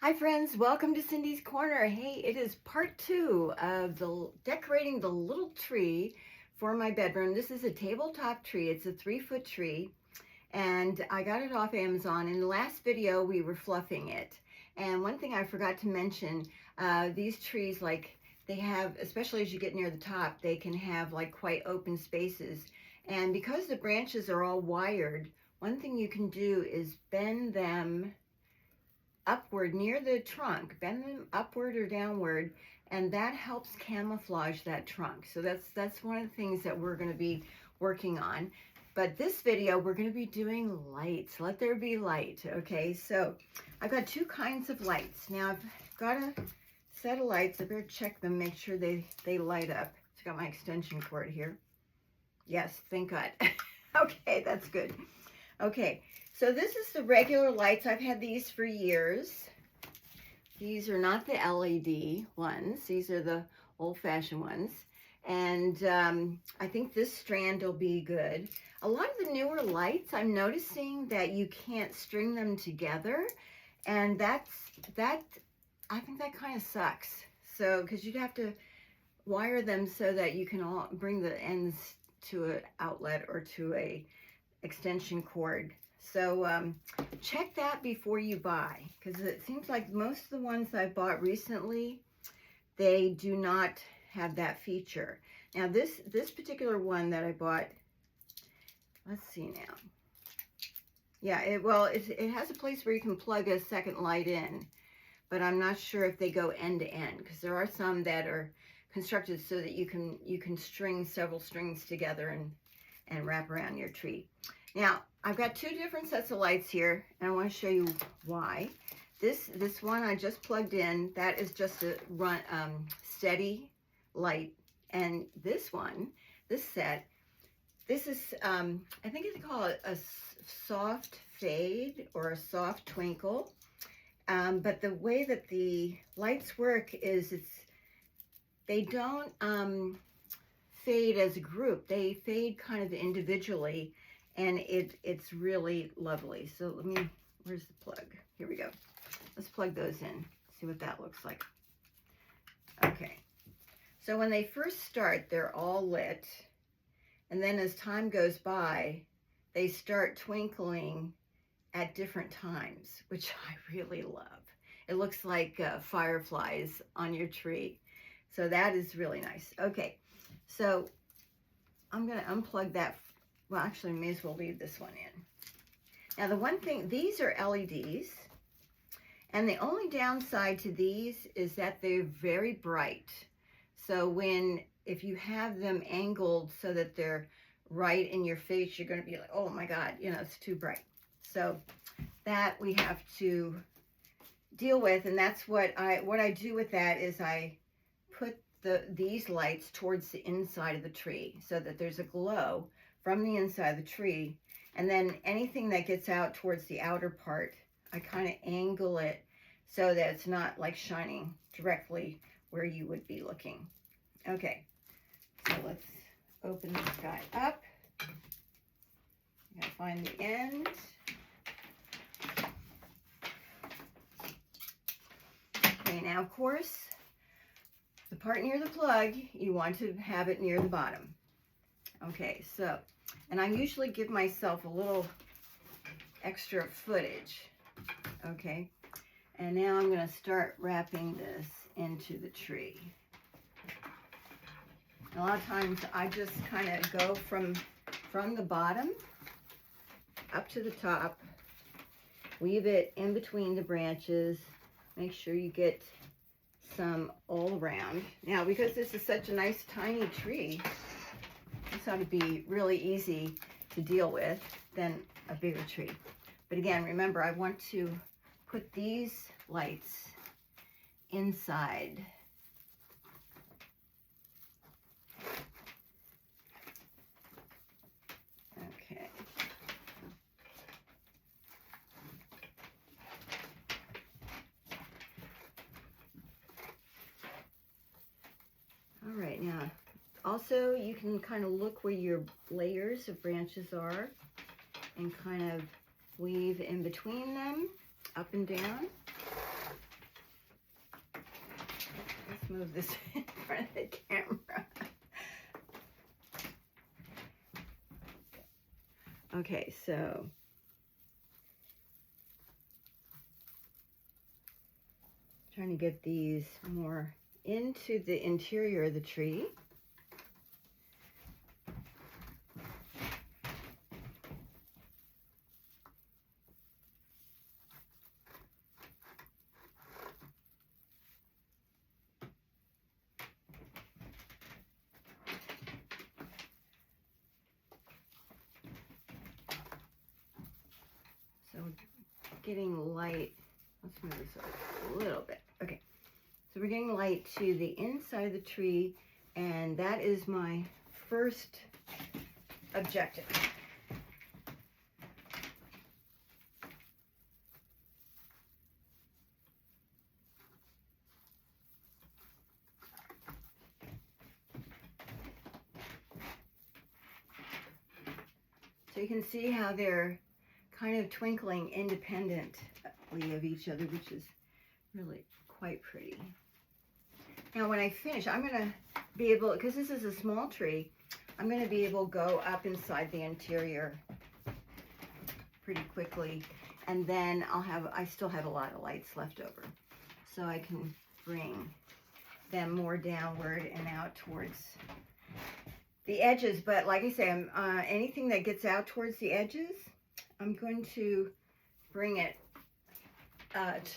Hi friends, welcome to Cindy's Corner. Hey, it is part 2 of decorating the little tree for my bedroom. This is a tabletop tree. It's a 3-foot tree and I got it off Amazon. In the last video we were fluffing it. And one thing I forgot to mention, these trees, like, they have, especially as you get near the top, they can have like quite open spaces. And because the branches are all wired, one thing you can do is bend them upward near the trunk, bend them upward or downward, and that helps camouflage that trunk. So that's one of the things that we're going to be working on. But this video we're going to be doing lights. Let there be light. Okay, so I've got 2 kinds of lights. Now I've got a set of lights. I better check them, make sure they light up. I've got my extension cord here. Yes, thank God. Okay, that's good. Okay, so this is the regular lights. I've had these for years. These are not the LED ones. These are the old-fashioned ones. And I think this strand will be good. A lot of the newer lights, I'm noticing that you can't string them together. And I think that kind of sucks. So, because you'd have to wire them so that you can all bring the ends to an outlet or to a extension cord. So check that before you buy, because it seems like most of the ones I bought recently, they do not have that feature. Now this particular one that I bought, let's see now. Yeah, it has a place where you can plug a second light in, but I'm not sure if they go end to end, because there are some that are constructed so that you can string several strings together and wrap around your tree. Now, I've got 2 different sets of lights here, and I want to show you why. This one I just plugged in, that is just a steady light. And this one, this set, this is, I think they call it a soft fade or a soft twinkle. But the way that the lights work is they don't fade as a group. They fade kind of individually. And it's really lovely. So where's the plug? Here we go. Let's plug those in, see what that looks like. Okay, so when they first start, they're all lit. And then as time goes by, they start twinkling at different times, which I really love. It looks like fireflies on your tree. So that is really nice. Okay, so I'm gonna unplug that. Well, actually, may as well leave this one in. Now, the one thing, these are LEDs, and the only downside to these is that they're very bright. So if you have them angled so that they're right in your face, you're going to be like, oh my God, it's too bright. So that we have to deal with, and that's what I do with that is I put these lights towards the inside of the tree so that there's a glow from the inside of the tree, and then anything that gets out towards the outer part, I kind of angle it so that it's not like shining directly where you would be looking. Okay, so let's open this guy up. I'm gonna find the end. Okay, now of course, the part near the plug, you want to have it near the bottom. Okay, so, and I usually give myself a little extra footage. Okay, and now I'm going to start wrapping this into the tree. A lot of times I just kind of go from the bottom up to the top, weave it in between the branches, make sure you get some all around. Now, because this is such a nice tiny tree, this ought to be really easy to deal with than a bigger tree. But again, remember, I want to put these lights inside. Okay. All right, now, also, you can kind of look where your layers of branches are and kind of weave in between them, up and down. Let's move this in front of the camera. Okay, so trying to get these more into the interior of the tree. So getting light, let's move this over a little bit. Okay, so we're getting light to the inside of the tree, and that is my first objective. So you can see how they're kind of twinkling independently of each other, which is really quite pretty. Now when I finish, I'm going to be able, because this is a small tree, I'm going to be able to go up inside the interior pretty quickly, and then I still have a lot of lights left over, so I can bring them more downward and out towards the edges. But like I say, anything that gets out towards the edges, I'm going to bring it,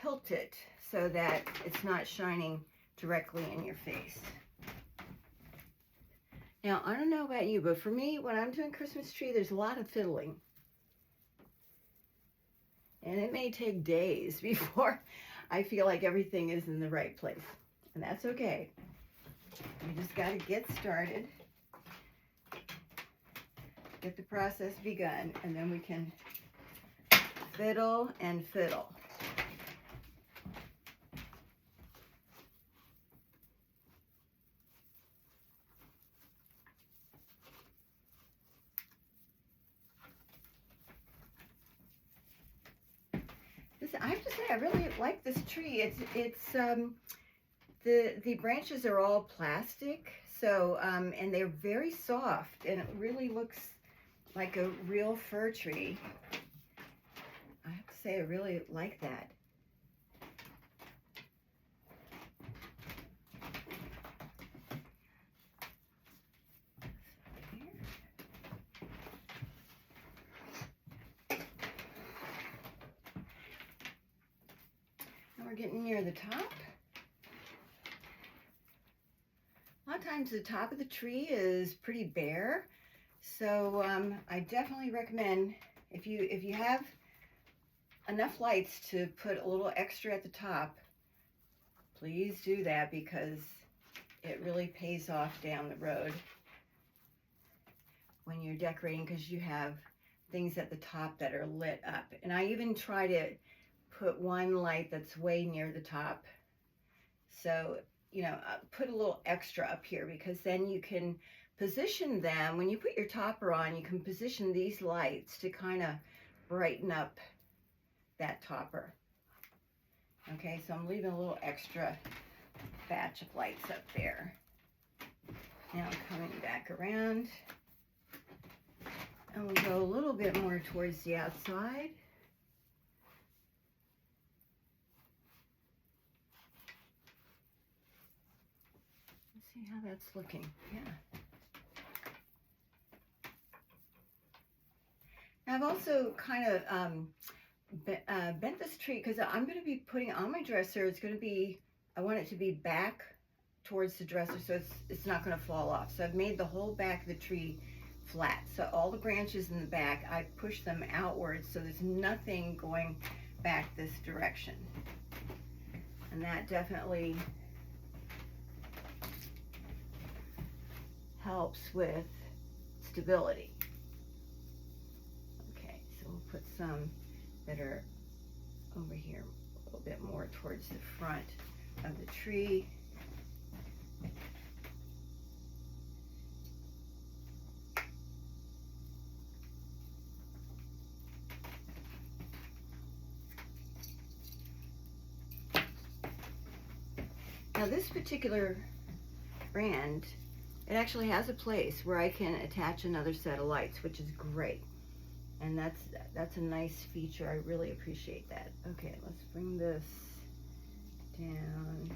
tilt it so that it's not shining directly in your face. Now, I don't know about you, but for me, when I'm doing Christmas tree, there's a lot of fiddling. And it may take days before I feel like everything is in the right place. And that's okay. You just got to get started, get the process begun, and then we can fiddle and fiddle. I have to say, I really like this tree. The branches are all plastic, so and they're very soft, and it really looks like a real fir tree. I have to say, I really like that. We're getting near the top. A lot of times the top of the tree is pretty bare, so I definitely recommend, if you have enough lights to put a little extra at the top, please do that, because it really pays off down the road when you're decorating, because you have things at the top that are lit up. And I even try to put one light that's way near the top, so put a little extra up here, because then you can position them. When you put your topper on, you can position these lights to kind of brighten up that topper. Okay, so I'm leaving a little extra batch of lights up there. Now I'm coming back around, and we'll go a little bit more towards the outside. See how that's looking. Yeah. Now I've also kind of bent this tree, because I'm going to be putting on my dresser. It's going to be, I want it to be back towards the dresser, so it's not going to fall off. So I've made the whole back of the tree flat. So all the branches in the back, I push them outwards, so there's nothing going back this direction. And that definitely helps with stability. Okay, so we'll put some that are over here a little bit more towards the front of the tree. Now this particular brand, it actually has a place where I can attach another set of lights, which is great. And that's a nice feature. I really appreciate that. Okay, let's bring this down.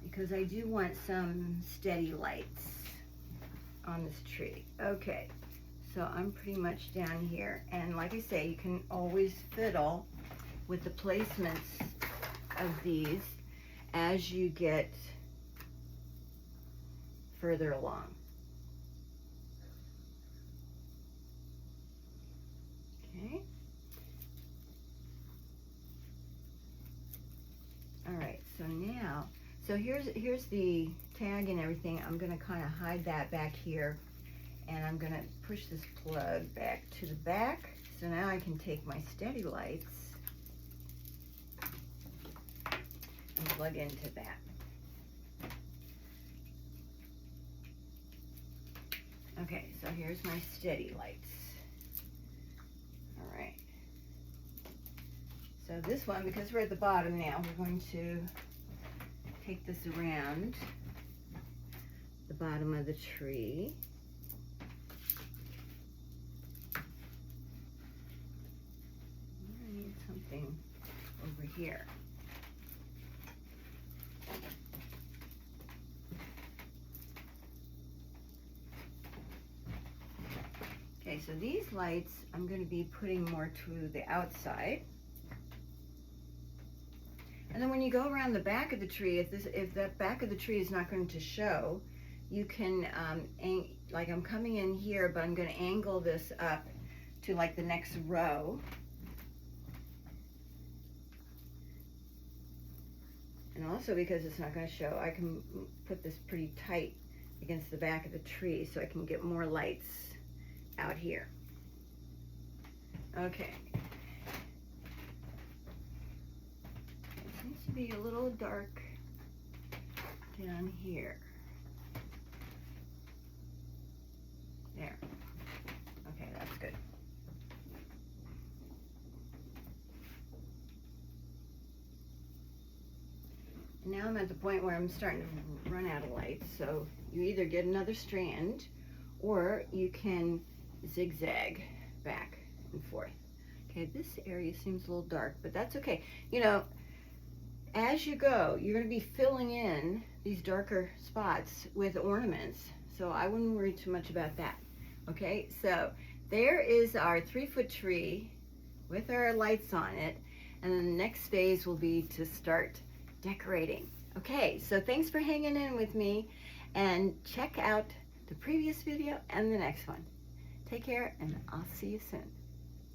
Because I do want some steady lights on this tree. Okay, so I'm pretty much down here. And like I say, you can always fiddle with the placements of these as you get further along. Okay. All right, so now, so here's the tag and everything. I'm gonna kind of hide that back here, and I'm gonna push this plug back to the back. So now I can take my steady lights and plug into that. Okay, so here's my steady lights. All right. So this one, because we're at the bottom now, we're going to take this around the bottom of the tree. I need something over here. Okay, so these lights I'm going to be putting more to the outside. And then when you go around the back of the tree, if that back of the tree is not going to show, you can, like I'm coming in here, but I'm going to angle this up to like the next row. And also because it's not going to show, I can put this pretty tight against the back of the tree so I can get more lights out here. Okay. It seems to be a little dark down here. There. Okay, that's good. And now I'm at the point where I'm starting to run out of lights, so you either get another strand or you can zigzag back and forth. Okay, this area seems a little dark, but that's okay. You know, as you go, you're going to be filling in these darker spots with ornaments, so I wouldn't worry too much about that. Okay, so there is our 3-foot tree with our lights on it, and then the next phase will be to start decorating. Okay, so thanks for hanging in with me, and check out the previous video and the next one. Take care, and I'll see you soon.